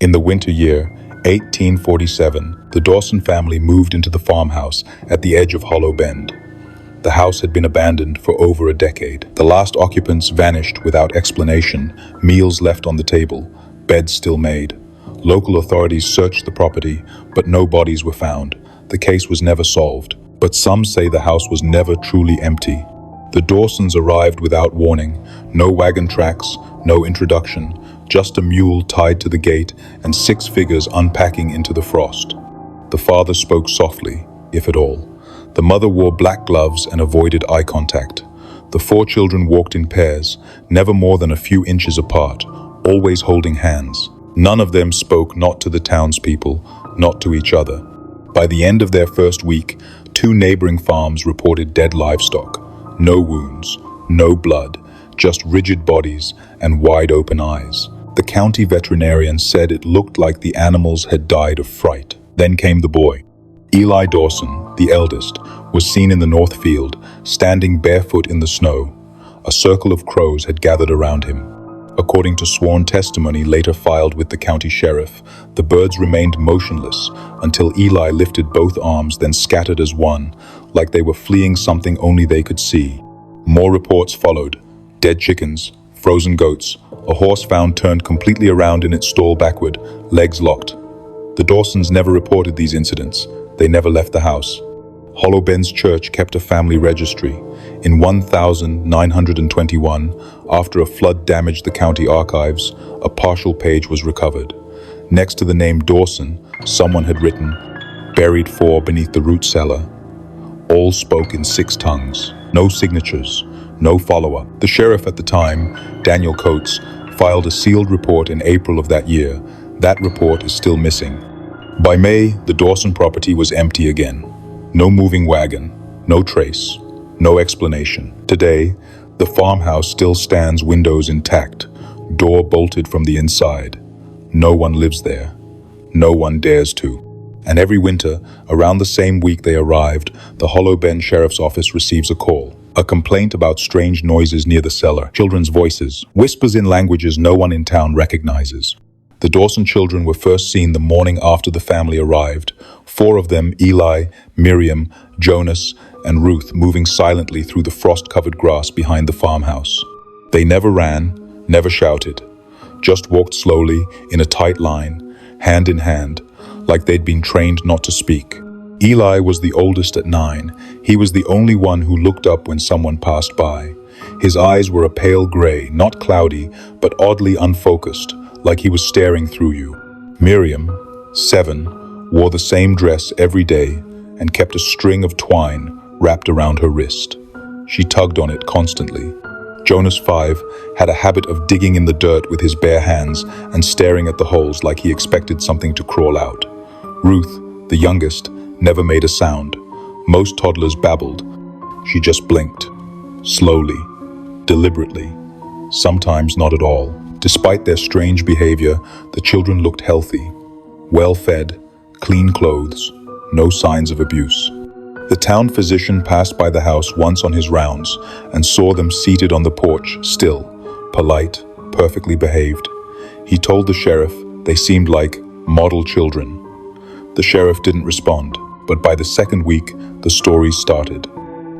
In the winter year, 1847, the Dawson family moved into the farmhouse at the edge of Hollow Bend. The house had been abandoned for over a decade. The last occupants vanished without explanation, meals left on the table, beds still made. Local authorities searched the property, but no bodies were found. The case was never solved, but some say the house was never truly empty. The Dawsons arrived without warning, no wagon tracks, no introduction, just a mule tied to the gate and 6 figures unpacking into the frost. The father spoke softly, if at all. The mother wore black gloves and avoided eye contact. The 4 children walked in pairs, never more than a few inches apart, always holding hands. None of them spoke, not to the townspeople, not to each other. By the end of their first week, 2 neighboring farms reported dead livestock. No wounds, no blood, just rigid bodies and wide open eyes. The county veterinarian said it looked like the animals had died of fright. Then came the boy. Eli Dawson, the eldest, was seen in the north field, standing barefoot in the snow. A circle of crows had gathered around him. According to sworn testimony later filed with the county sheriff, the birds remained motionless until Eli lifted both arms, then scattered as one, like they were fleeing something only they could see. More reports followed. Dead chickens, frozen goats, a horse found turned completely around in its stall backward, legs locked. The Dawsons never reported these incidents. They never left the house. Hollow Bend's church kept a family registry. In 1921, after a flood damaged the county archives, a partial page was recovered. Next to the name Dawson, someone had written, "Buried 4 beneath the root cellar." All spoke in 6 tongues. No signatures, no follow-up. The sheriff at the time, Daniel Coates, filed a sealed report in April of that year. That report is still missing. By May, the Dawson property was empty again. No moving wagon, no trace, no explanation. Today, the farmhouse still stands, windows intact, door bolted from the inside. No one lives there. No one dares to. And every winter, around the same week they arrived, the Hollow Bend Sheriff's Office receives a call. A complaint about strange noises near the cellar, children's voices, whispers in languages no one in town recognizes. The Dawson children were first seen the morning after the family arrived. 4 of them, Eli, Miriam, Jonas, and Ruth, moving silently through the frost-covered grass behind the farmhouse. They never ran, never shouted, just walked slowly in a tight line, hand in hand, like they'd been trained not to speak. Eli was the oldest at 9. He was the only one who looked up when someone passed by. His eyes were a pale gray, not cloudy, but oddly unfocused, like he was staring through you. Miriam, 7, wore the same dress every day and kept a string of twine wrapped around her wrist. She tugged on it constantly. Jonas, 5, had a habit of digging in the dirt with his bare hands and staring at the holes like he expected something to crawl out. Ruth, the youngest, never made a sound. Most toddlers babbled. She just blinked. Slowly, deliberately, sometimes not at all. Despite their strange behavior, the children looked healthy, well-fed, clean clothes, no signs of abuse. The town physician passed by the house once on his rounds and saw them seated on the porch, still, polite, perfectly behaved. He told the sheriff they seemed like model children. The sheriff didn't respond, but by the second week, the stories started.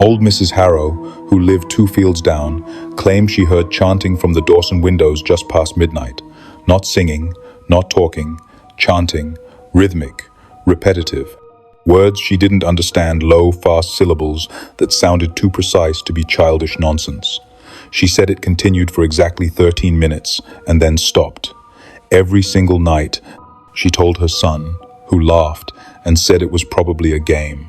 Old Mrs. Harrow, who lived 2 fields down, claimed she heard chanting from the Dawson windows just past midnight. Not singing, not talking, chanting, rhythmic, repetitive. Words she didn't understand, low, fast syllables that sounded too precise to be childish nonsense. She said it continued for exactly 13 minutes and then stopped. Every single night, she told her son, who laughed and said it was probably a game.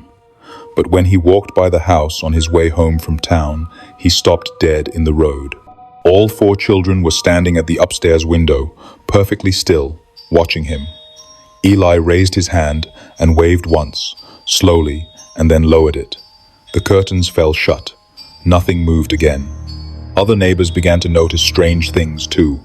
But when he walked by the house on his way home from town, he stopped dead in the road. All 4 children were standing at the upstairs window, perfectly still, watching him. Eli raised his hand and waved once, slowly, and then lowered it. The curtains fell shut. Nothing moved again. Other neighbors began to notice strange things too.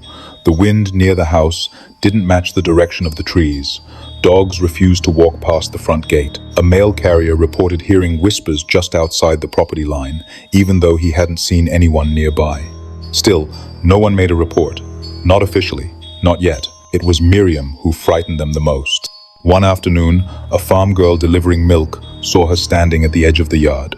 The wind near the house didn't match the direction of the trees. Dogs refused to walk past the front gate. A mail carrier reported hearing whispers just outside the property line, even though he hadn't seen anyone nearby. Still, no one made a report. Not officially, not yet. It was Miriam who frightened them the most. One afternoon, a farm girl delivering milk saw her standing at the edge of the yard,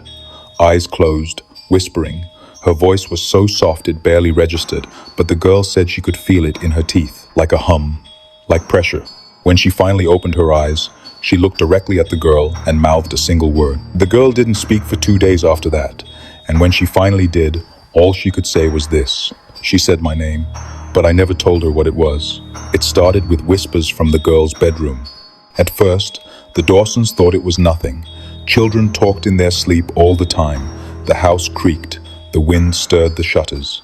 eyes closed, whispering. Her voice was so soft it barely registered, but the girl said she could feel it in her teeth, like a hum, like pressure. When she finally opened her eyes, she looked directly at the girl and mouthed a single word. The girl didn't speak for 2 days after that, and when she finally did, all she could say was this. She said my name, but I never told her what it was. It started with whispers from the girl's bedroom. At first, the Dawsons thought it was nothing. Children talked in their sleep all the time. The house creaked. The wind stirred the shutters.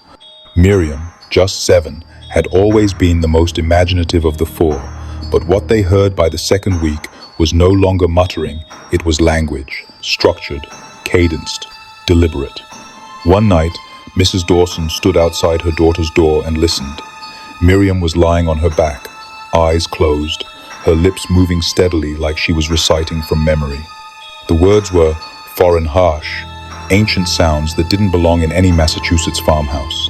Miriam, just 7, had always been the most imaginative of the 4, but what they heard by the second week was no longer muttering, it was language, structured, cadenced, deliberate. One night, Mrs. Dawson stood outside her daughter's door and listened. Miriam was lying on her back, eyes closed, her lips moving steadily like she was reciting from memory. The words were foreign harsh, ancient sounds that didn't belong in any Massachusetts farmhouse.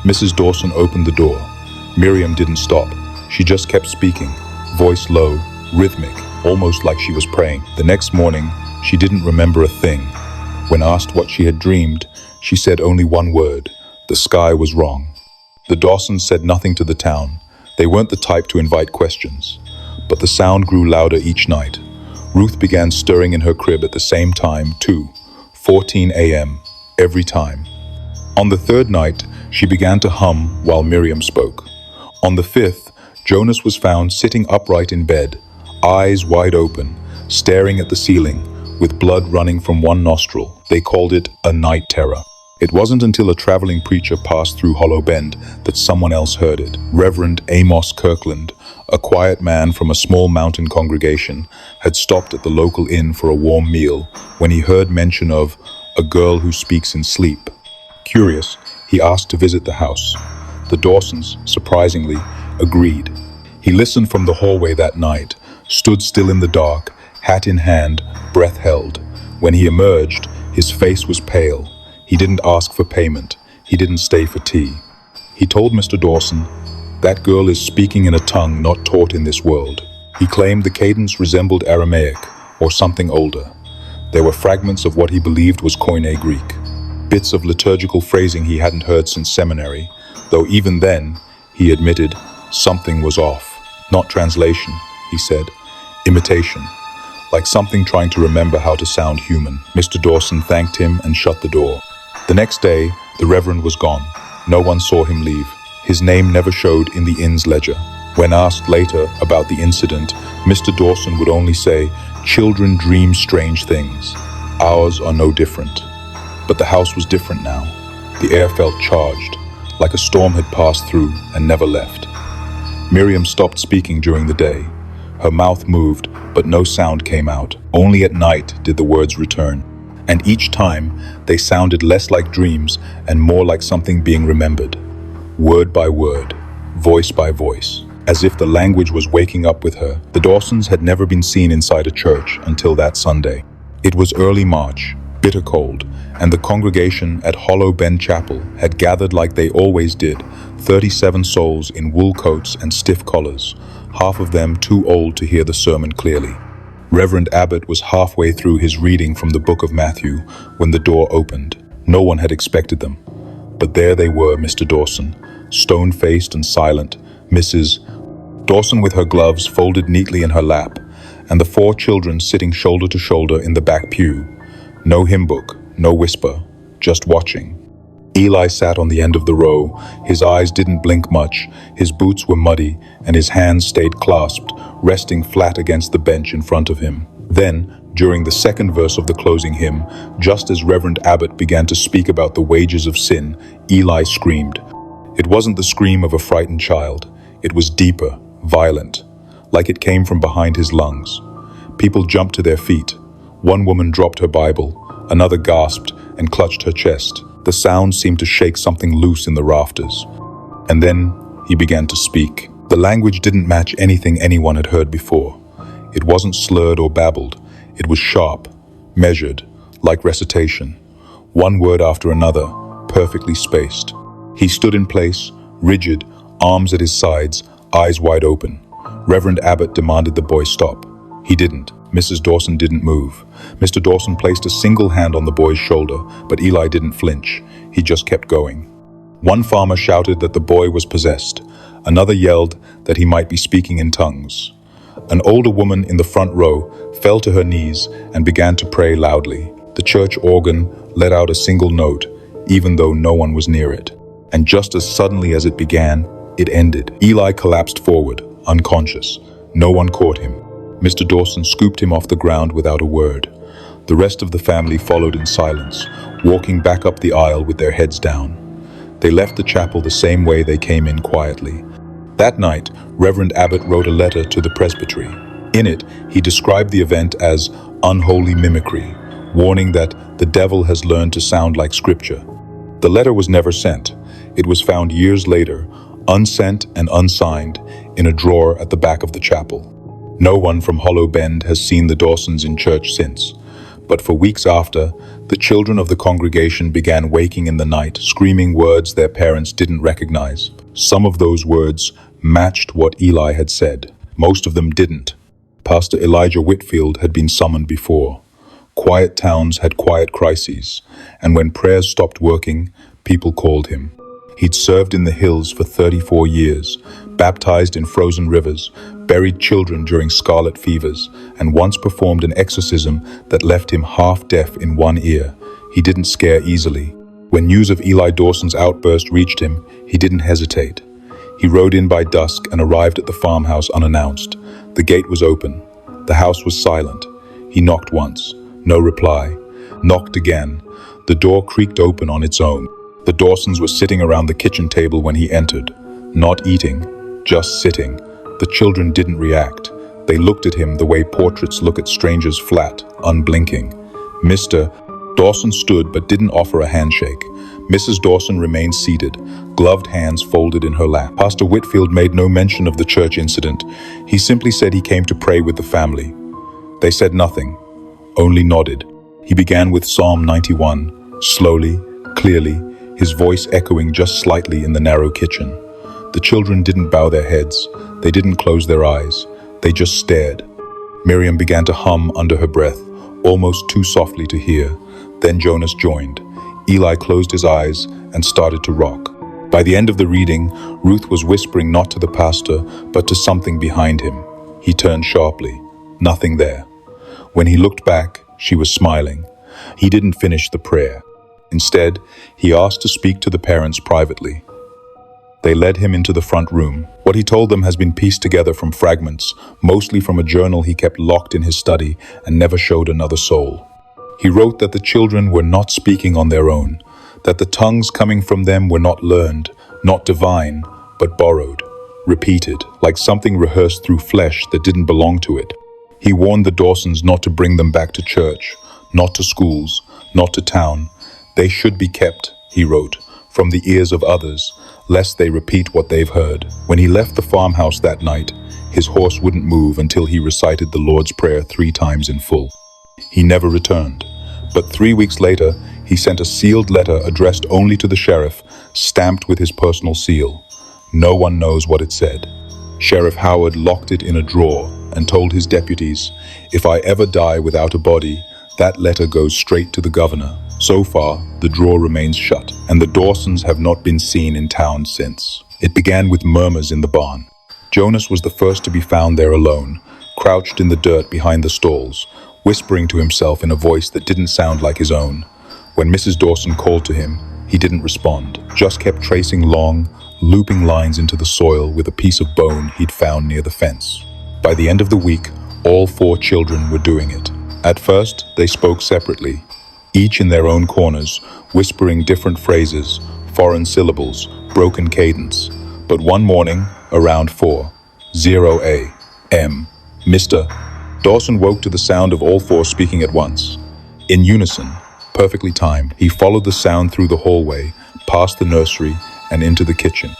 Mrs. Dawson opened the door. Miriam didn't stop. She just kept speaking, voice low, rhythmic, almost like she was praying. The next morning, she didn't remember a thing. When asked what she had dreamed, she said only one word: the sky was wrong. The Dawsons said nothing to the town. They weren't the type to invite questions. But the sound grew louder each night. Ruth began stirring in her crib at the same time, too. 14 a.m., every time. On the third night, she began to hum while Miriam spoke. On the fifth, Jonas was found sitting upright in bed, eyes wide open, staring at the ceiling, with blood running from one nostril. They called it a night terror. It wasn't until a traveling preacher passed through Hollow Bend that someone else heard it. Reverend Amos Kirkland, a quiet man from a small mountain congregation, had stopped at the local inn for a warm meal when he heard mention of a girl who speaks in sleep. Curious, he asked to visit the house. The Dawsons, surprisingly, agreed. He listened from the hallway that night, stood still in the dark, hat in hand, breath held. When he emerged, his face was pale. He didn't ask for payment. He didn't stay for tea. He told Mr. Dawson, "That girl is speaking in a tongue not taught in this world." He claimed the cadence resembled Aramaic, or something older. There were fragments of what he believed was Koine Greek, bits of liturgical phrasing he hadn't heard since seminary, though even then, he admitted, something was off. Not translation, he said, imitation, like something trying to remember how to sound human. Mr. Dawson thanked him and shut the door. The next day, the Reverend was gone. No one saw him leave. His name never showed in the inn's ledger. When asked later about the incident, Mr. Dawson would only say, "Children dream strange things. Ours are no different." But the house was different now. The air felt charged, like a storm had passed through and never left. Miriam stopped speaking during the day. Her mouth moved, but no sound came out. Only at night did the words return. And each time, they sounded less like dreams and more like something being remembered. Word by word, voice by voice, as if the language was waking up with her. The Dawsons had never been seen inside a church until that Sunday. It was early March, bitter cold, and the congregation at Hollow Bend Chapel had gathered like they always did, 37 souls in wool coats and stiff collars, half of them too old to hear the sermon clearly. Reverend Abbott was halfway through his reading from the book of Matthew when the door opened. No one had expected them. But there they were, Mr. Dawson, stone-faced and silent, Mrs. Dawson with her gloves folded neatly in her lap, and the 4 children sitting shoulder to shoulder in the back pew. No hymn book, no whisper, just watching. Eli sat on the end of the row. His eyes didn't blink much, his boots were muddy, and his hands stayed clasped, resting flat against the bench in front of him. Then, during the second verse of the closing hymn, just as Reverend Abbott began to speak about the wages of sin, Eli screamed. It wasn't the scream of a frightened child. It was deeper, violent, like it came from behind his lungs. People jumped to their feet. One woman dropped her Bible, another gasped and clutched her chest. The sound seemed to shake something loose in the rafters. And then he began to speak. The language didn't match anything anyone had heard before. It wasn't slurred or babbled. It was sharp, measured, like recitation. One word after another, perfectly spaced. He stood in place, rigid, arms at his sides, eyes wide open. Reverend Abbott demanded the boy stop. He didn't. Mrs. Dawson didn't move. Mr. Dawson placed a single hand on the boy's shoulder, but Eli didn't flinch. He just kept going. One farmer shouted that the boy was possessed. Another yelled that he might be speaking in tongues. An older woman in the front row fell to her knees and began to pray loudly. The church organ let out a single note, even though no one was near it. And just as suddenly as it began, it ended. Eli collapsed forward, unconscious. No one caught him. Mr. Dawson scooped him off the ground without a word. The rest of the family followed in silence, walking back up the aisle with their heads down. They left the chapel the same way they came in, quietly. That night, Reverend Abbott wrote a letter to the presbytery. In it, he described the event as unholy mimicry, warning that the devil has learned to sound like scripture. The letter was never sent. It was found years later, unsent and unsigned, in a drawer at the back of the chapel. No one from Hollow Bend has seen the Dawsons in church since. But for weeks after, the children of the congregation began waking in the night, screaming words their parents didn't recognize. Some of those words matched what Eli had said. Most of them didn't. Pastor Elijah Whitfield had been summoned before. Quiet towns had quiet crises, and when prayers stopped working, people called him. He'd served in the hills for 34 years, baptized in frozen rivers, buried children during scarlet fevers, and once performed an exorcism that left him half-deaf in one ear. He didn't scare easily. When news of Eli Dawson's outburst reached him, he didn't hesitate. He rode in by dusk and arrived at the farmhouse unannounced. The gate was open. The house was silent. He knocked once. No reply. Knocked again. The door creaked open on its own. The Dawsons were sitting around the kitchen table when he entered. Not eating, just sitting. The children didn't react. They looked at him the way portraits look at strangers, flat, unblinking. Mr. Dawson stood but didn't offer a handshake. Mrs. Dawson remained seated, gloved hands folded in her lap. Pastor Whitfield made no mention of the church incident. He simply said he came to pray with the family. They said nothing, only nodded. He began with Psalm 91, slowly, clearly, his voice echoing just slightly in the narrow kitchen. The children didn't bow their heads. They didn't close their eyes. They just stared. Miriam began to hum under her breath, almost too softly to hear. Then Jonas joined. Eli closed his eyes and started to rock. By the end of the reading, Ruth was whispering not to the pastor, but to something behind him. He turned sharply. Nothing there. When he looked back, she was smiling. He didn't finish the prayer. Instead, he asked to speak to the parents privately. They led him into the front room. What he told them has been pieced together from fragments, mostly from a journal he kept locked in his study and never showed another soul. He wrote that the children were not speaking on their own, that the tongues coming from them were not learned, not divine, but borrowed, repeated, like something rehearsed through flesh that didn't belong to it. He warned the Dawsons not to bring them back to church, not to schools, not to town. They should be kept, he wrote, from the ears of others, lest they repeat what they've heard. When he left the farmhouse that night, his horse wouldn't move until he recited the Lord's Prayer 3 times in full. He never returned, but 3 weeks later, he sent a sealed letter addressed only to the sheriff, stamped with his personal seal. No one knows what it said. Sheriff Howard locked it in a drawer and told his deputies, "If I ever die without a body, that letter goes straight to the governor." So far, the drawer remains shut, and the Dawsons have not been seen in town since. It began with murmurs in the barn. Jonas was the first to be found there alone, crouched in the dirt behind the stalls, whispering to himself in a voice that didn't sound like his own. When Mrs. Dawson called to him, he didn't respond, just kept tracing long, looping lines into the soil with a piece of bone he'd found near the fence. By the end of the week, all 4 children were doing it. At first, they spoke separately, each in their own corners, whispering different phrases, foreign syllables, broken cadence. But one morning, around 4:00 a.m., Mr. Dawson woke to the sound of all 4 speaking at once. In unison, perfectly timed, he followed the sound through the hallway, past the nursery, and into the kitchen.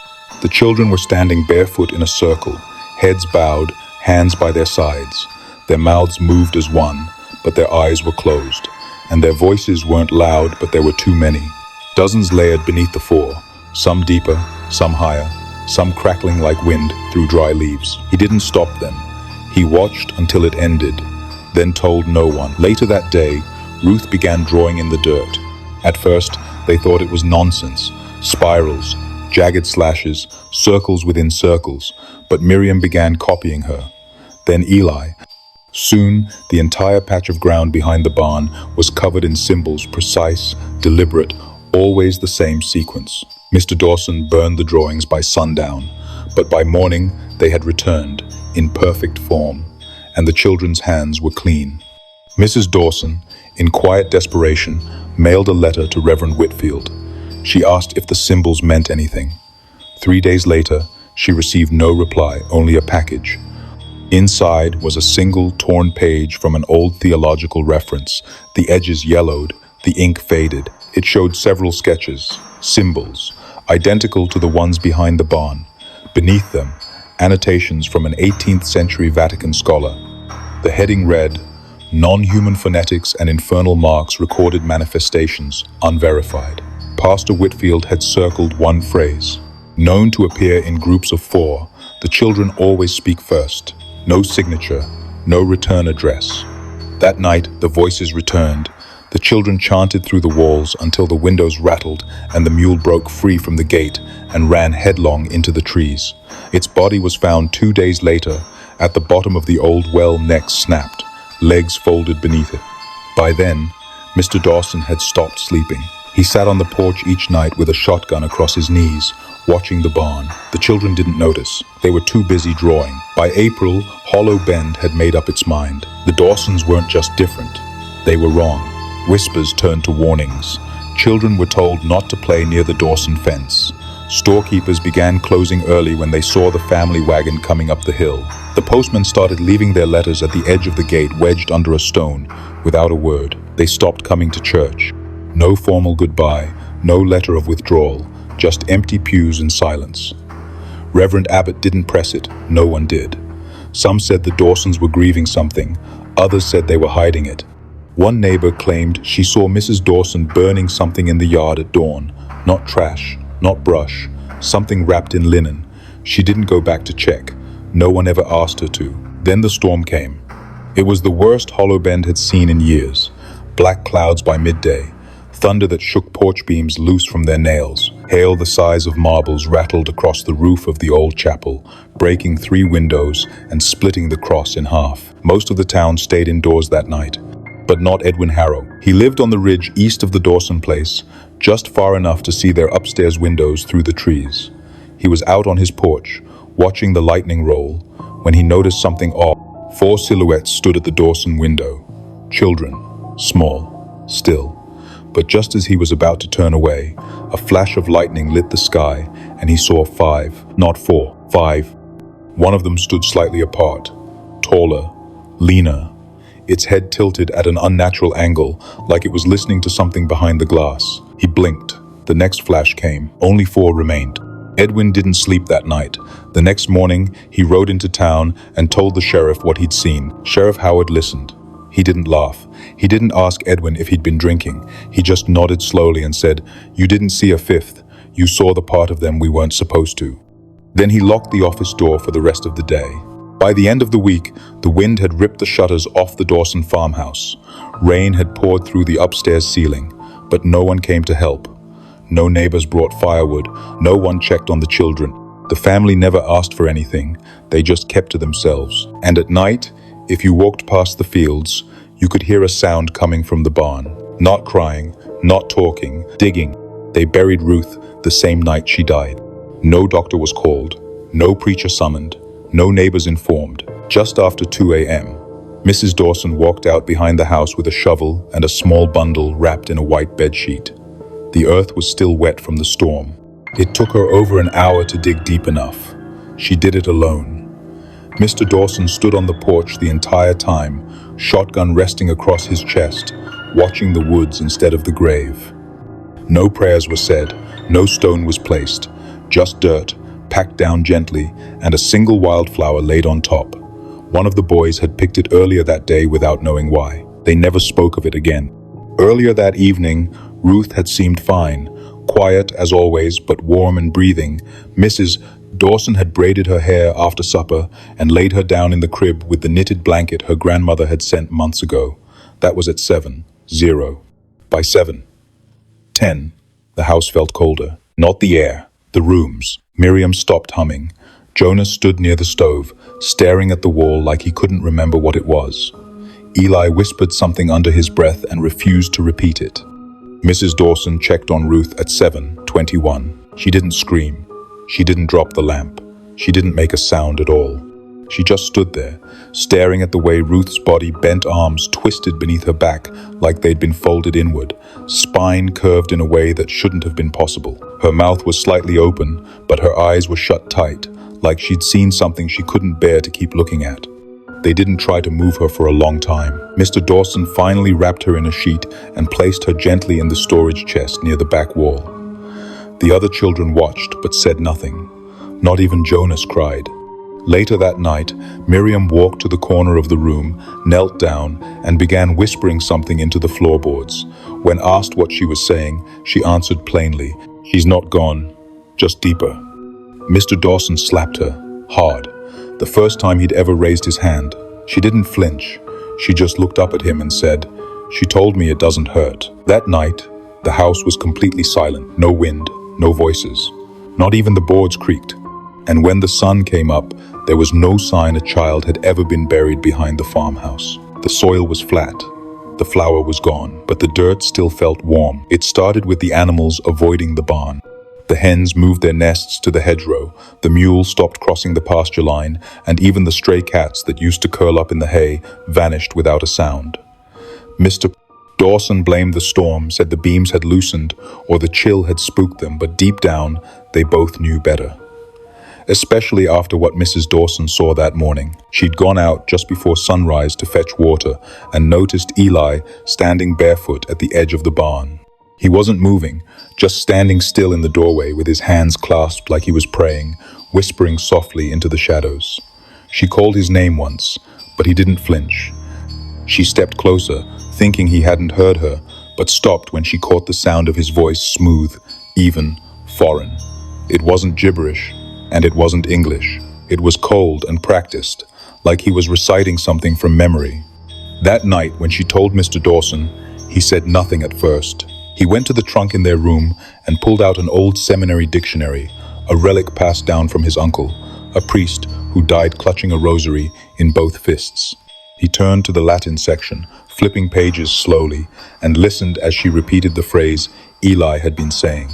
The children were standing barefoot in a circle, heads bowed, hands by their sides. Their mouths moved as one, but their eyes were closed. And their voices weren't loud, but there were too many. Dozens layered beneath the 4, some deeper, some higher, some crackling like wind through dry leaves. He didn't stop them. He watched until it ended, then told no one. Later that day, Ruth began drawing in the dirt. At first, they thought it was nonsense, spirals, jagged slashes, circles within circles, but Miriam began copying her. Then Eli. Soon, the entire patch of ground behind the barn was covered in symbols, precise, deliberate, always the same sequence. Mr. Dawson burned the drawings by sundown, but by morning they had returned, in perfect form, and the children's hands were clean. Mrs. Dawson, in quiet desperation, mailed a letter to Reverend Whitfield. She asked if the symbols meant anything. 3 days later, she received no reply, only a package. Inside was a single torn page from an old theological reference. The edges yellowed, the ink faded. It showed several sketches, symbols, identical to the ones behind the barn. Beneath them, annotations from an 18th century Vatican scholar. The heading read, "Non-human phonetics and infernal marks recorded manifestations, unverified." Pastor Whitfield had circled one phrase. Known to appear in groups of 4, the children always speak first. No signature, no return address. That night, the voices returned. The children chanted through the walls until the windows rattled and the mule broke free from the gate and ran headlong into the trees. Its body was found 2 days later. At the bottom of the old well, neck snapped, legs folded beneath it. By then, Mr. Dawson had stopped sleeping. He sat on the porch each night with a shotgun across his knees, watching the barn. The children didn't notice. They were too busy drawing. By April, Hollow Bend had made up its mind. The Dawsons weren't just different. They were wrong. Whispers turned to warnings. Children were told not to play near the Dawson fence. Storekeepers began closing early when they saw the family wagon coming up the hill. The postmen started leaving their letters at the edge of the gate, wedged under a stone, without a word. They stopped coming to church. No formal goodbye, no letter of withdrawal, just empty pews and silence. Reverend Abbott didn't press it, no one did. Some said the Dawsons were grieving something, others said they were hiding it. One neighbor claimed she saw Mrs. Dawson burning something in the yard at dawn. Not trash, not brush, something wrapped in linen. She didn't go back to check. No one ever asked her to. Then the storm came. It was the worst Hollow Bend had seen in years. Black clouds by midday. Thunder that shook porch beams loose from their nails. Hail the size of marbles rattled across the roof of the old chapel, breaking 3 windows and splitting the cross in half. Most of the town stayed indoors that night, but not Edwin Harrow. He lived on the ridge east of the Dawson place, just far enough to see their upstairs windows through the trees. He was out on his porch, watching the lightning roll, when he noticed something odd. 4 silhouettes stood at the Dawson window. Children, small, still. But just as he was about to turn away, a flash of lightning lit the sky, and he saw 5, not 4, 5. One of them stood slightly apart, taller, leaner, its head tilted at an unnatural angle, like it was listening to something behind the glass. He blinked. The next flash came. Only 4 remained. Edwin didn't sleep that night. The next morning, he rode into town and told the sheriff what he'd seen. Sheriff Howard listened. He didn't laugh. He didn't ask Edwin if he'd been drinking. He just nodded slowly and said, "You didn't see a 5th. You saw the part of them we weren't supposed to." Then he locked the office door for the rest of the day. By the end of the week, the wind had ripped the shutters off the Dawson farmhouse. Rain had poured through the upstairs ceiling, but no one came to help. No neighbors brought firewood. No one checked on the children. The family never asked for anything. They just kept to themselves. And at night, if you walked past the fields, you could hear a sound coming from the barn. Not crying, not talking, digging. They buried Ruth the same night she died. No doctor was called, no preacher summoned, no neighbors informed. Just after 2 a.m., Mrs. Dawson walked out behind the house with a shovel and a small bundle wrapped in a white bedsheet. The earth was still wet from the storm. It took her over an hour to dig deep enough. She did it alone. Mr. Dawson stood on the porch the entire time, shotgun resting across his chest, watching the woods instead of the grave. No prayers were said, no stone was placed, just dirt, packed down gently, and a single wildflower laid on top. One of the boys had picked it earlier that day without knowing why. They never spoke of it again. Earlier that evening, Ruth had seemed fine, quiet as always, but warm and breathing. Mrs. Dawson had braided her hair after supper and laid her down in the crib with the knitted blanket her grandmother had sent months ago. That was at 7:00. By 7:10, the house felt colder. Not the air, the rooms. Miriam stopped humming. Jonas stood near the stove, staring at the wall like he couldn't remember what it was. Eli whispered something under his breath and refused to repeat it. Mrs. Dawson checked on Ruth at 7:21. She didn't scream. She didn't drop the lamp. She didn't make a sound at all. She just stood there, staring at the way Ruth's body, bent arms twisted beneath her back like they'd been folded inward, spine curved in a way that shouldn't have been possible. Her mouth was slightly open, but her eyes were shut tight, like she'd seen something she couldn't bear to keep looking at. They didn't try to move her for a long time. Mr. Dawson finally wrapped her in a sheet and placed her gently in the storage chest near the back wall. The other children watched but said nothing. Not even Jonas cried. Later that night, Miriam walked to the corner of the room, knelt down, and began whispering something into the floorboards. When asked what she was saying, she answered plainly, "She's not gone, just deeper." Mr. Dawson slapped her, hard. The first time he'd ever raised his hand. She didn't flinch. She just looked up at him and said, "She told me it doesn't hurt." That night, the house was completely silent. No wind, no voices. Not even the boards creaked. And when the sun came up, there was no sign a child had ever been buried behind the farmhouse. The soil was flat. The flour was gone, but the dirt still felt warm. It started with the animals avoiding the barn. The hens moved their nests to the hedgerow, the mules stopped crossing the pasture line, and even the stray cats that used to curl up in the hay vanished without a sound. Mr. Dawson blamed the storm, said the beams had loosened or the chill had spooked them, but deep down, they both knew better. Especially after what Mrs. Dawson saw that morning. She'd gone out just before sunrise to fetch water and noticed Eli standing barefoot at the edge of the barn. He wasn't moving, just standing still in the doorway with his hands clasped like he was praying, whispering softly into the shadows. She called his name once, but he didn't flinch. She stepped closer, thinking he hadn't heard her, but stopped when she caught the sound of his voice, smooth, even, foreign. It wasn't gibberish, and it wasn't English. It was cold and practiced, like he was reciting something from memory. That night, when she told Mr. Dawson, he said nothing at first. He went to the trunk in their room and pulled out an old seminary dictionary, a relic passed down from his uncle, a priest who died clutching a rosary in both fists. He turned to the Latin section, flipping pages slowly, and listened as she repeated the phrase Eli had been saying.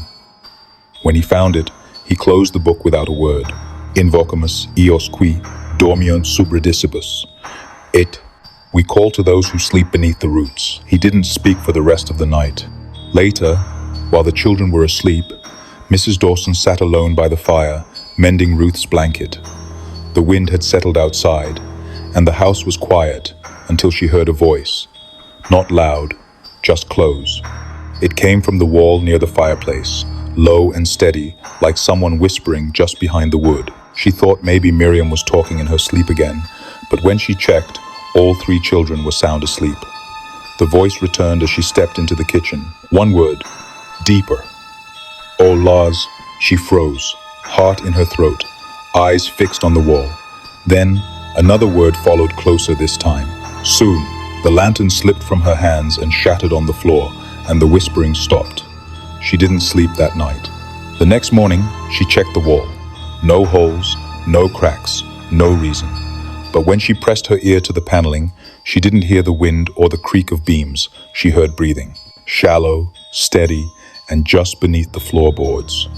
When he found it, he closed the book without a word. Invocamus eos qui dormiunt subredicibus. Et, we call to those who sleep beneath the roots. He didn't speak for the rest of the night. Later, while the children were asleep, Mrs. Dawson sat alone by the fire, mending Ruth's blanket. The wind had settled outside, and the house was quiet until she heard a voice. Not loud, just close. It came from the wall near the fireplace, low and steady, like someone whispering just behind the wood. She thought maybe Miriam was talking in her sleep again, but when she checked, all three children were sound asleep. The voice returned as she stepped into the kitchen. One word, deeper. Oh, Lars, she froze, heart in her throat, eyes fixed on the wall. Then, another word followed closer this time. Soon, the lantern slipped from her hands and shattered on the floor, and the whispering stopped. She didn't sleep that night. The next morning, she checked the wall. No holes, no cracks, no reason. But when she pressed her ear to the paneling, she didn't hear the wind or the creak of beams. She heard breathing, shallow, steady, and just beneath the floorboards.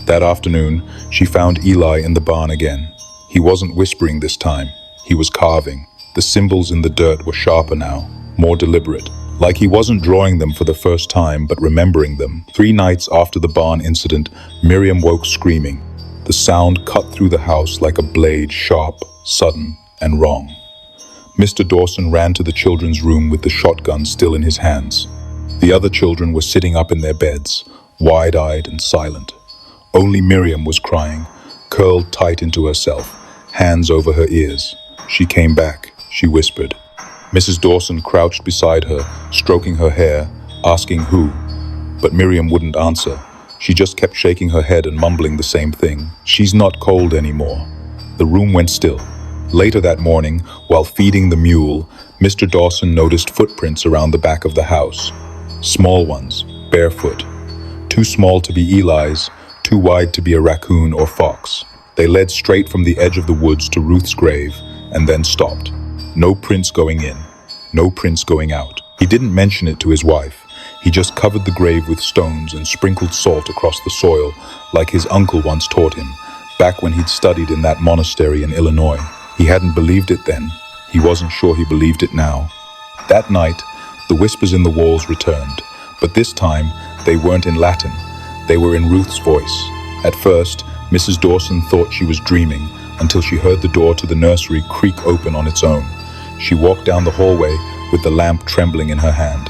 That afternoon, she found Eli in the barn again. He wasn't whispering this time. He was carving. The symbols in the dirt were sharper now, more deliberate. Like he wasn't drawing them for the first time, but remembering them. 3 nights after the barn incident, Miriam woke screaming. The sound cut through the house like a blade, sharp, sudden, and wrong. Mr. Dawson ran to the children's room with the shotgun still in his hands. The other children were sitting up in their beds, wide-eyed and silent. Only Miriam was crying, curled tight into herself, hands over her ears. She came back, she whispered. Mrs. Dawson crouched beside her, stroking her hair, asking who, but Miriam wouldn't answer. She just kept shaking her head and mumbling the same thing. "She's not cold anymore." The room went still. Later that morning, while feeding the mule, Mr. Dawson noticed footprints around the back of the house. Small ones, barefoot. Too small to be Eli's, too wide to be a raccoon or fox. They led straight from the edge of the woods to Ruth's grave, and then stopped. No prints going in, no prints going out. He didn't mention it to his wife. He just covered the grave with stones and sprinkled salt across the soil, like his uncle once taught him, back when he'd studied in that monastery in Illinois. He hadn't believed it then. He wasn't sure he believed it now. That night, the whispers in the walls returned, but this time, they weren't in Latin. They were in Ruth's voice. At first, Mrs. Dawson thought she was dreaming until she heard the door to the nursery creak open on its own. She walked down the hallway with the lamp trembling in her hand.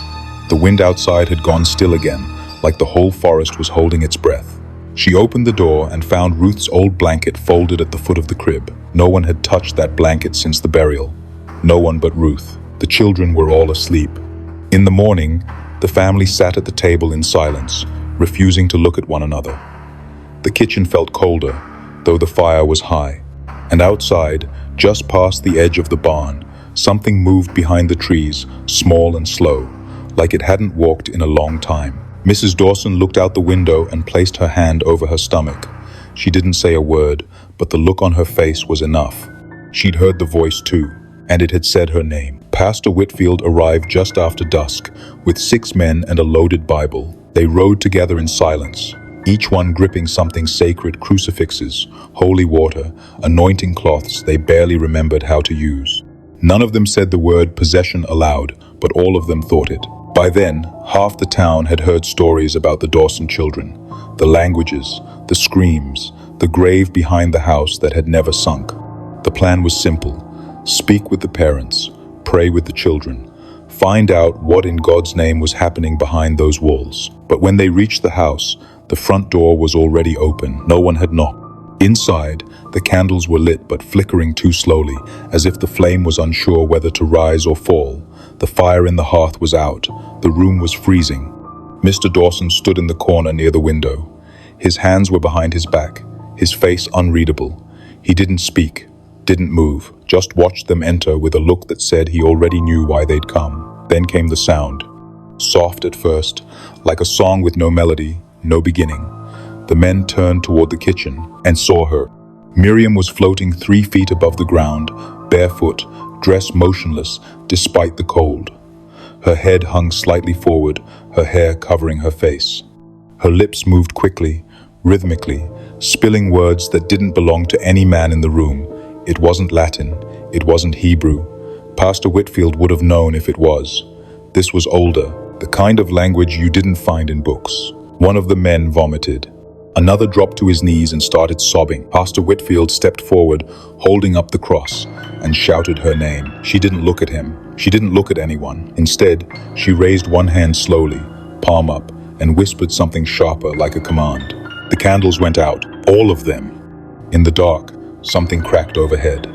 The wind outside had gone still again, like the whole forest was holding its breath. She opened the door and found Ruth's old blanket folded at the foot of the crib. No one had touched that blanket since the burial. No one but Ruth. The children were all asleep. In the morning, the family sat at the table in silence, refusing to look at one another. The kitchen felt colder, though the fire was high. And outside, just past the edge of the barn, something moved behind the trees, small and slow, like it hadn't walked in a long time. Mrs. Dawson looked out the window and placed her hand over her stomach. She didn't say a word, but the look on her face was enough. She'd heard the voice too, and it had said her name. Pastor Whitfield arrived just after dusk, with 6 men and a loaded Bible. They rode together in silence, each one gripping something sacred: crucifixes, holy water, anointing cloths they barely remembered how to use. None of them said the word possession aloud, but all of them thought it. By then, half the town had heard stories about the Dawson children, the languages, the screams, the grave behind the house that had never sunk. The plan was simple: speak with the parents, pray with the children, find out what in God's name was happening behind those walls. But when they reached the house, the front door was already open. No one had knocked. Inside, the candles were lit but flickering too slowly, as if the flame was unsure whether to rise or fall. The fire in the hearth was out. The room was freezing. Mr. Dawson stood in the corner near the window. His hands were behind his back, his face unreadable. He didn't speak, didn't move, just watched them enter with a look that said he already knew why they'd come. Then came the sound. Soft at first, like a song with no melody, no beginning. The men turned toward the kitchen and saw her. Miriam was floating 3 feet above the ground, barefoot, dressed motionless despite the cold. Her head hung slightly forward, her hair covering her face. Her lips moved quickly, rhythmically, spilling words that didn't belong to any man in the room. It wasn't Latin, it wasn't Hebrew. Pastor Whitfield would have known if it was. This was older, the kind of language you didn't find in books. One of the men vomited. Another dropped to his knees and started sobbing. Pastor Whitfield stepped forward, holding up the cross, and shouted her name. She didn't look at him. She didn't look at anyone. Instead, she raised one hand slowly, palm up, and whispered something sharper like a command. The candles went out, all of them. In the dark, something cracked overhead.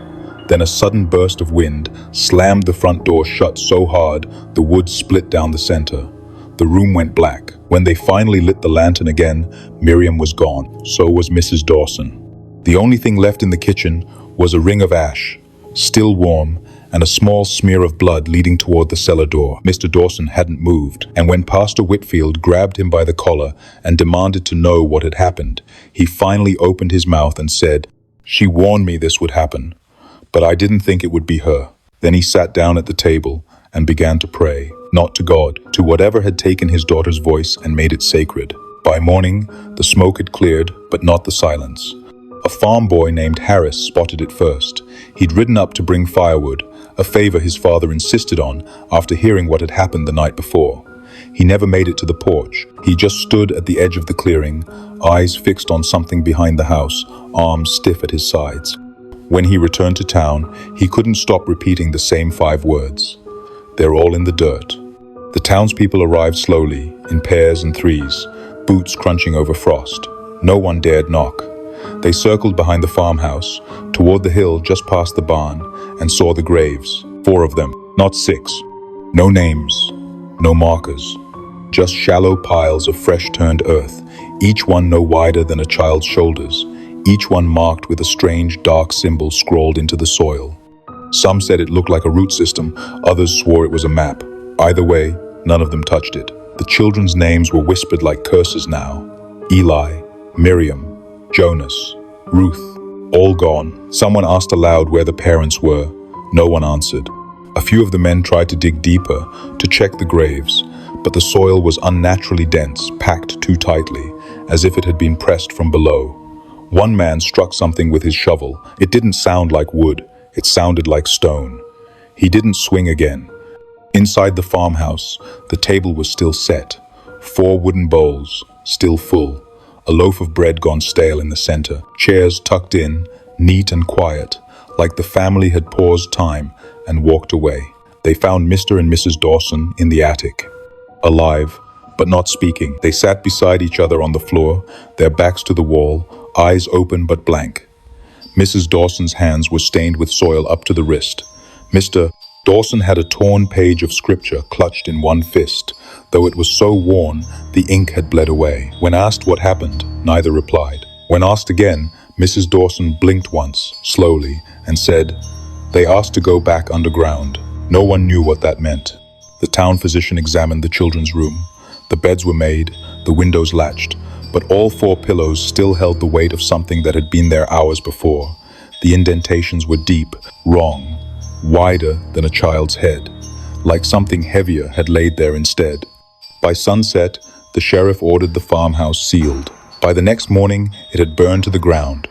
Then a sudden burst of wind slammed the front door shut so hard the wood split down the center. The room went black. When they finally lit the lantern again, Miriam was gone. So was Mrs. Dawson. The only thing left in the kitchen was a ring of ash, still warm, and a small smear of blood leading toward the cellar door. Mr. Dawson hadn't moved, and when Pastor Whitfield grabbed him by the collar and demanded to know what had happened, he finally opened his mouth and said, "She warned me this would happen, but I didn't think it would be her." Then he sat down at the table and began to pray, not to God, to whatever had taken his daughter's voice and made it sacred. By morning, the smoke had cleared, but not the silence. A farm boy named Harris spotted it first. He'd ridden up to bring firewood, a favor his father insisted on after hearing what had happened the night before. He never made it to the porch. He just stood at the edge of the clearing, eyes fixed on something behind the house, arms stiff at his sides. When he returned to town, he couldn't stop repeating the same 5 words. "They're all in the dirt." The townspeople arrived slowly, in pairs and threes, boots crunching over frost. No one dared knock. They circled behind the farmhouse, toward the hill just past the barn, and saw the graves. 4 of them, not 6. No names, no markers, just shallow piles of fresh-turned earth, each one no wider than a child's shoulders, each one marked with a strange dark symbol scrawled into the soil. Some said it looked like a root system, others swore it was a map. Either way, none of them touched it. The children's names were whispered like curses now. Eli, Miriam, Jonas, Ruth, all gone. Someone asked aloud where the parents were. No one answered. A few of the men tried to dig deeper, to check the graves, but the soil was unnaturally dense, packed too tightly, as if it had been pressed from below. One man struck something with his shovel. It didn't sound like wood, it sounded like stone. He didn't swing again. Inside the farmhouse, the table was still set. 4 wooden bowls, still full. A loaf of bread gone stale in the center. Chairs tucked in, neat and quiet, like the family had paused time and walked away. They found Mr. and Mrs. Dawson in the attic. Alive, but not speaking. They sat beside each other on the floor, their backs to the wall, eyes open but blank. Mrs. Dawson's hands were stained with soil up to the wrist. Mr. Dawson had a torn page of scripture clutched in one fist, though it was so worn the ink had bled away. When asked what happened, neither replied. When asked again, Mrs. Dawson blinked once, slowly, and said, "They asked to go back underground." No one knew what that meant. The town physician examined the children's room. The beds were made, the windows latched, but all 4 pillows still held the weight of something that had been there hours before. The indentations were deep, wrong, wider than a child's head, like something heavier had laid there instead. By sunset, the sheriff ordered the farmhouse sealed. By the next morning, it had burned to the ground.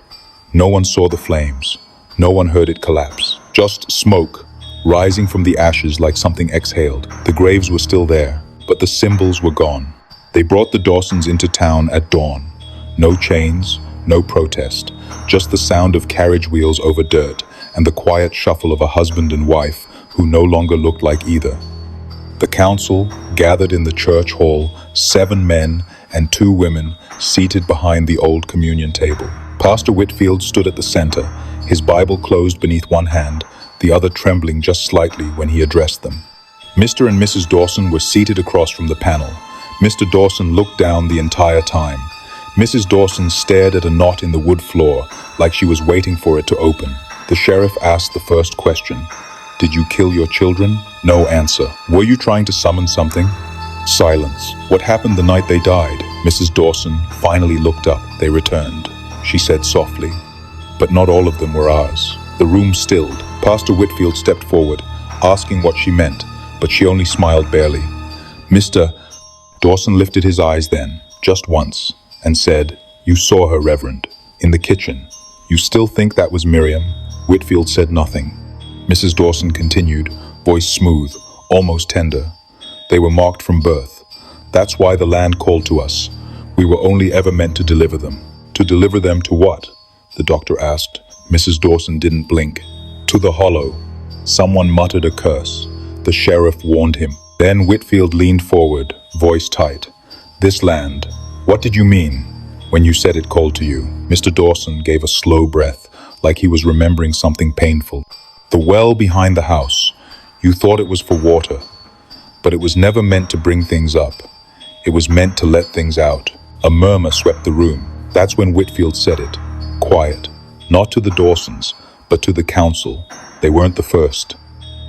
No one saw the flames. No one heard it collapse. Just smoke, rising from the ashes like something exhaled. The graves were still there, but the symbols were gone. They brought the Dawsons into town at dawn. No chains, no protest, just the sound of carriage wheels over dirt and the quiet shuffle of a husband and wife who no longer looked like either. The council gathered in the church hall, 7 men and 2 women seated behind the old communion table. Pastor Whitfield stood at the center, his Bible closed beneath one hand, the other trembling just slightly when he addressed them. Mr. and Mrs. Dawson were seated across from the panel. Mr. Dawson looked down the entire time. Mrs. Dawson stared at a knot in the wood floor, like she was waiting for it to open. The sheriff asked the first question. "Did you kill your children?" No answer. "Were you trying to summon something?" Silence. "What happened the night they died?" Mrs. Dawson finally looked up. "They returned," she said softly. "But not all of them were ours." The room stilled. Pastor Whitfield stepped forward, asking what she meant, but she only smiled barely. "Mr. Dawson lifted his eyes then, just once, and said, "You saw her, Reverend, in the kitchen. You still think that was Miriam?" Whitfield said nothing. Mrs. Dawson continued, voice smooth, almost tender. "They were marked from birth. That's why the land called to us. We were only ever meant to deliver them." "To deliver them to what?" the doctor asked. Mrs. Dawson didn't blink. "To the hollow." Someone muttered a curse. The sheriff warned him. Then Whitfield leaned forward, voice tight. "This land, what did you mean when you said it called to you?" Mr. Dawson gave a slow breath, like he was remembering something painful. "The well behind the house. You thought it was for water, but it was never meant to bring things up. It was meant to let things out." A murmur swept the room. That's when Whitfield said it, quiet, not to the Dawsons, but to the council. They weren't the first.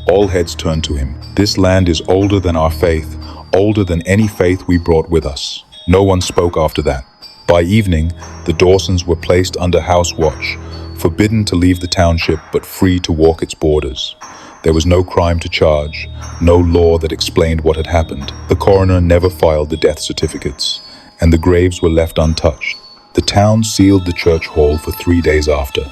All heads turned to him. "This land is older than our faith, older than any faith we brought with us." No one spoke after that. By evening, the Dawsons were placed under house watch, forbidden to leave the township but free to walk its borders. There was no crime to charge, no law that explained what had happened. The coroner never filed the death certificates, and the graves were left untouched. The town sealed the church hall for 3 days after.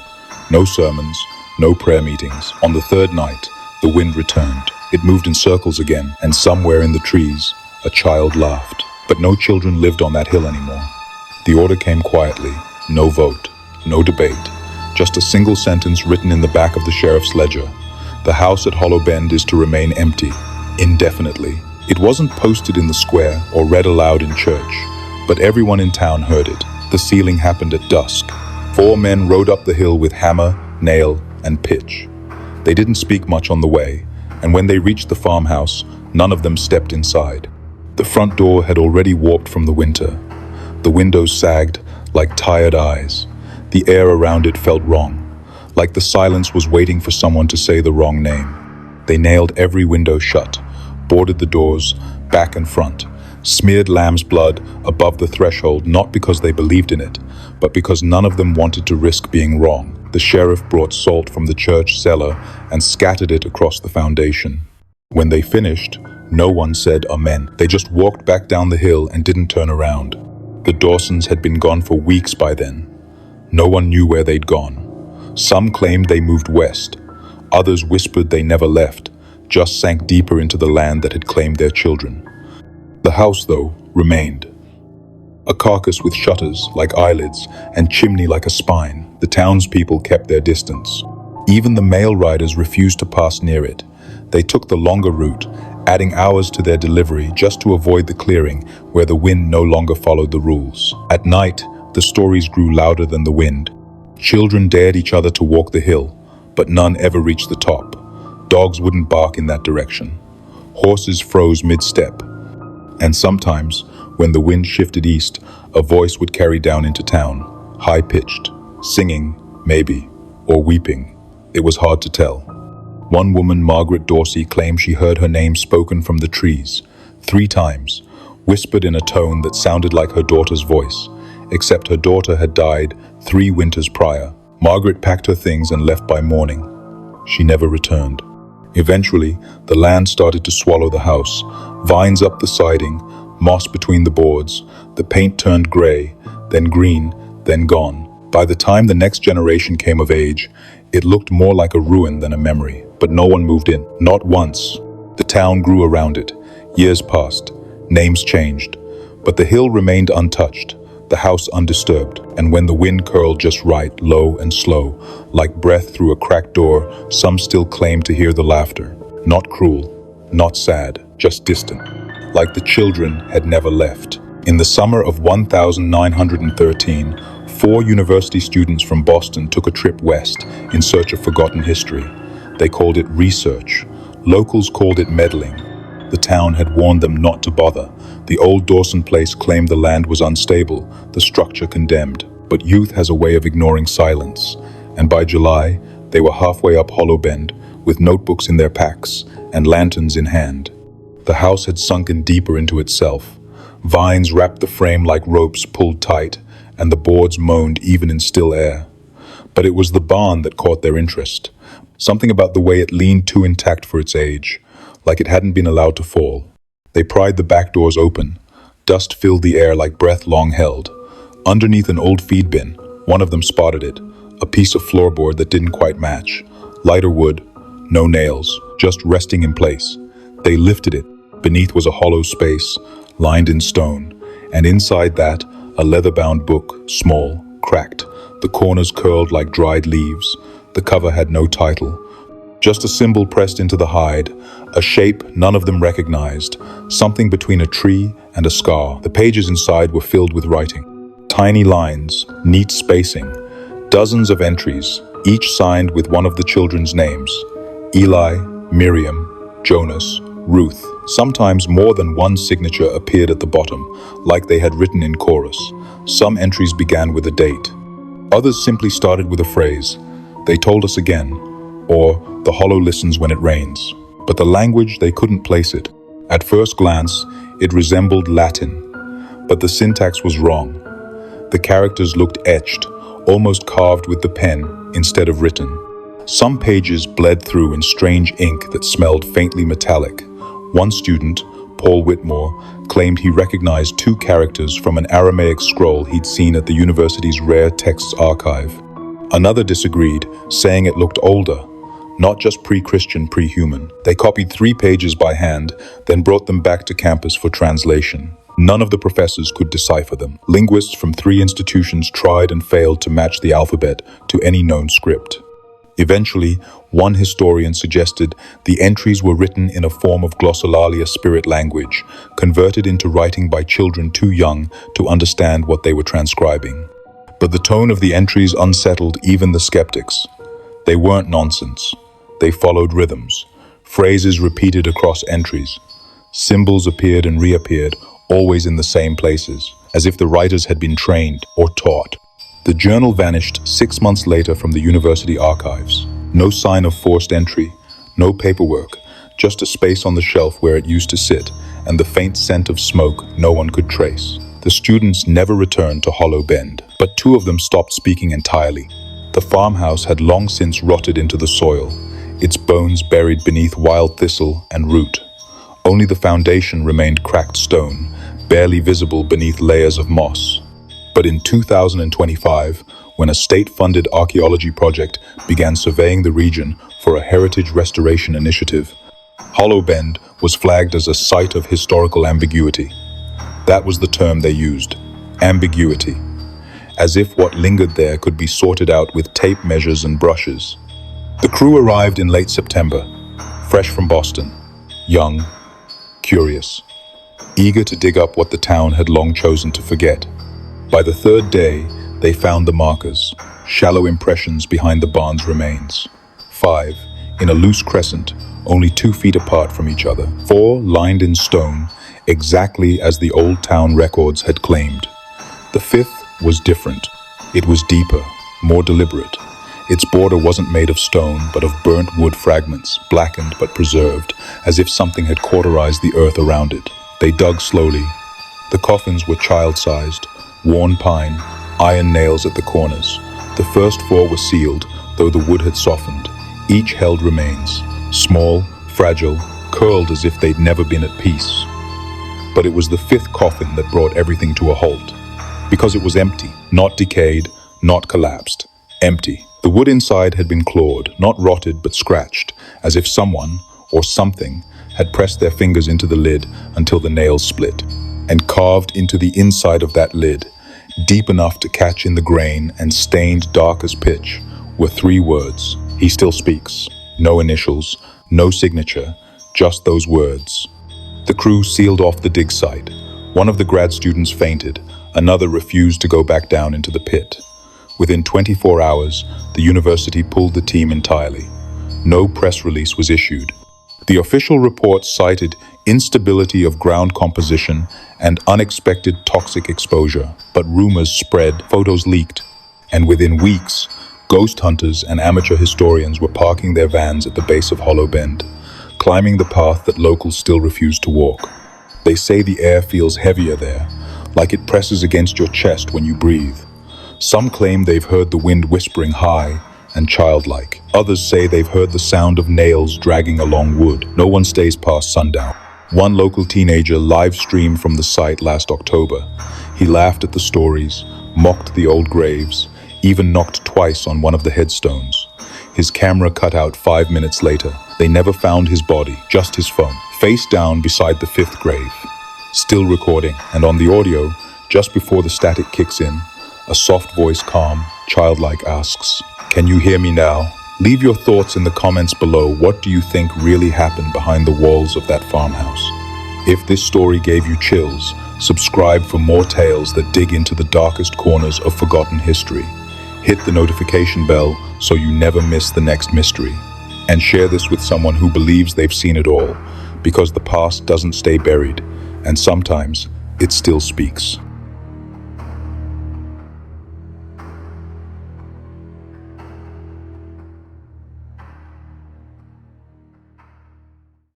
No sermons, no prayer meetings. On the 3rd night, the wind returned. It moved in circles again, and somewhere in the trees, a child laughed. But no children lived on that hill anymore. The order came quietly, no vote, no debate, just a single sentence written in the back of the sheriff's ledger. The house at Hollow Bend is to remain empty, indefinitely. It wasn't posted in the square or read aloud in church, but everyone in town heard it. The sealing happened at dusk. 4 men rode up the hill with hammer, nail, and pitch. They didn't speak much on the way, and when they reached the farmhouse, none of them stepped inside. The front door had already warped from the winter. The windows sagged like tired eyes. The air around it felt wrong, like the silence was waiting for someone to say the wrong name. They nailed every window shut, boarded the doors, back and front, smeared lamb's blood above the threshold, not because they believed in it, but because none of them wanted to risk being wrong. The sheriff brought salt from the church cellar and scattered it across the foundation. When they finished, no one said amen. They just walked back down the hill and didn't turn around. The Dawsons had been gone for weeks by then. No one knew where they'd gone. Some claimed they moved west. Others whispered they never left, just sank deeper into the land that had claimed their children. The house, though, remained. A carcass with shutters like eyelids and chimney like a spine. The townspeople kept their distance. Even the mail riders refused to pass near it. They took the longer route, adding hours to their delivery just to avoid the clearing where the wind no longer followed the rules. At night, the stories grew louder than the wind. Children dared each other to walk the hill, but none ever reached the top. Dogs wouldn't bark in that direction. Horses froze mid-step. And sometimes, when the wind shifted east, a voice would carry down into town, high-pitched, singing, maybe, or weeping. It was hard to tell. One woman, Margaret Dorsey, claimed she heard her name spoken from the trees, 3 times, whispered in a tone that sounded like her daughter's voice, except her daughter had died 3 winters prior. Margaret packed her things and left by morning. She never returned. Eventually, the land started to swallow the house, vines up the siding, moss between the boards. The paint turned gray, then green, then gone. By the time the next generation came of age, it looked more like a ruin than a memory, but no one moved in, not once. The town grew around it. Years passed, names changed, but the hill remained untouched, the house undisturbed, and when the wind curled just right, low and slow, like breath through a cracked door, some still claimed to hear the laughter. Not cruel, not sad, just distant, like the children had never left. In the summer of 1913, 4 university students from Boston took a trip west in search of forgotten history. They called it research. Locals called it meddling. The town had warned them not to bother. The old Dawson place claimed the land was unstable, the structure condemned. But youth has a way of ignoring silence. And by July, they were halfway up Hollow Bend, with notebooks in their packs and lanterns in hand. The house had sunken deeper into itself. Vines wrapped the frame like ropes pulled tight, and the boards moaned even in still air. But it was the barn that caught their interest. Something about the way it leaned too intact for its age, like it hadn't been allowed to fall. They pried the back doors open. Dust filled the air like breath long held. Underneath an old feed bin, one of them spotted it, a piece of floorboard that didn't quite match. Lighter wood, no nails, just resting in place. They lifted it. Beneath was a hollow space, lined in stone, and inside that, a leather-bound book, small, cracked. The corners curled like dried leaves. The cover had no title. Just a symbol pressed into the hide, a shape none of them recognized, something between a tree and a scar. The pages inside were filled with writing. Tiny lines, neat spacing, dozens of entries, each signed with one of the children's names. Eli, Miriam, Jonas, Ruth. Sometimes more than one signature appeared at the bottom, like they had written in chorus. Some entries began with a date. Others simply started with a phrase, "They told us again," or "The hollow listens when it rains." But the language, they couldn't place it. At first glance, it resembled Latin, but the syntax was wrong. The characters looked etched, almost carved with the pen instead of written. Some pages bled through in strange ink that smelled faintly metallic. One student, Paul Whitmore, claimed he recognized 2 characters from an Aramaic scroll he'd seen at the university's rare texts archive. Another disagreed, saying it looked older, not just pre-Christian, pre-human. They copied 3 pages by hand, then brought them back to campus for translation. None of the professors could decipher them. Linguists from 3 institutions tried and failed to match the alphabet to any known script. Eventually, one historian suggested the entries were written in a form of glossolalia spirit language, converted into writing by children too young to understand what they were transcribing. But the tone of the entries unsettled even the skeptics. They weren't nonsense. They followed rhythms. Phrases repeated across entries. Symbols appeared and reappeared, always in the same places. as if the writers had been trained or taught. The journal vanished 6 months later from the university archives. No sign of forced entry, no paperwork, just a space on the shelf where it used to sit, and the faint scent of smoke no one could trace. The students never returned to Hollow Bend, but 2 of them stopped speaking entirely. The farmhouse had long since rotted into the soil, its bones buried beneath wild thistle and root. Only the foundation remained cracked stone, barely visible beneath layers of moss. But in 2025, when a state-funded archaeology project began surveying the region for a heritage restoration initiative, Hollow Bend was flagged as a site of historical ambiguity. That was the term they used, ambiguity, as if what lingered there could be sorted out with tape measures and brushes. The crew arrived in late September, fresh from Boston, young, curious, eager to dig up what the town had long chosen to forget. By the 3rd day, they found the markers, shallow impressions behind the barn's remains. 5, in a loose crescent, only 2 feet apart from each other. 4 lined in stone, exactly as the old town records had claimed. The 5th was different. It was deeper, more deliberate. Its border wasn't made of stone, but of burnt wood fragments, blackened but preserved, as if something had cauterized the earth around it. They dug slowly. The coffins were child-sized, worn pine, iron nails at the corners. The first 4 were sealed, though the wood had softened. Each held remains, small, fragile, curled as if they'd never been at peace. But it was the 5th coffin that brought everything to a halt. Because it was empty, not decayed, not collapsed. Empty. The wood inside had been clawed, not rotted but scratched, as if someone, or something, had pressed their fingers into the lid until the nails split. And carved into the inside of that lid, deep enough to catch in the grain and stained dark as pitch, were 3 words. He still speaks. No initials, no signature, just those words. The crew sealed off the dig site. One of the grad students fainted, another refused to go back down into the pit. Within 24 hours, the university pulled the team entirely. No press release was issued. The official report cited instability of ground composition and unexpected toxic exposure, but rumors spread, photos leaked, and within weeks, ghost hunters and amateur historians were parking their vans at the base of Hollow Bend, climbing the path that locals still refuse to walk. They say the air feels heavier there, like it presses against your chest when you breathe. Some claim they've heard the wind whispering high and childlike. Others say they've heard the sound of nails dragging along wood. No one stays past sundown. One local teenager live-streamed from the site last October. He laughed at the stories, mocked the old graves, even knocked twice on one of the headstones. His camera cut out 5 minutes later. They never found his body, just his phone, face down beside the 5th grave. Still recording, and on the audio, just before the static kicks in, a soft voice, calm, childlike, asks, "Can you hear me now?" Leave your thoughts in the comments below. What do you think really happened behind the walls of that farmhouse? If this story gave you chills, subscribe for more tales that dig into the darkest corners of forgotten history. Hit the notification bell so you never miss the next mystery. And share this with someone who believes they've seen it all, because the past doesn't stay buried, and sometimes it still speaks.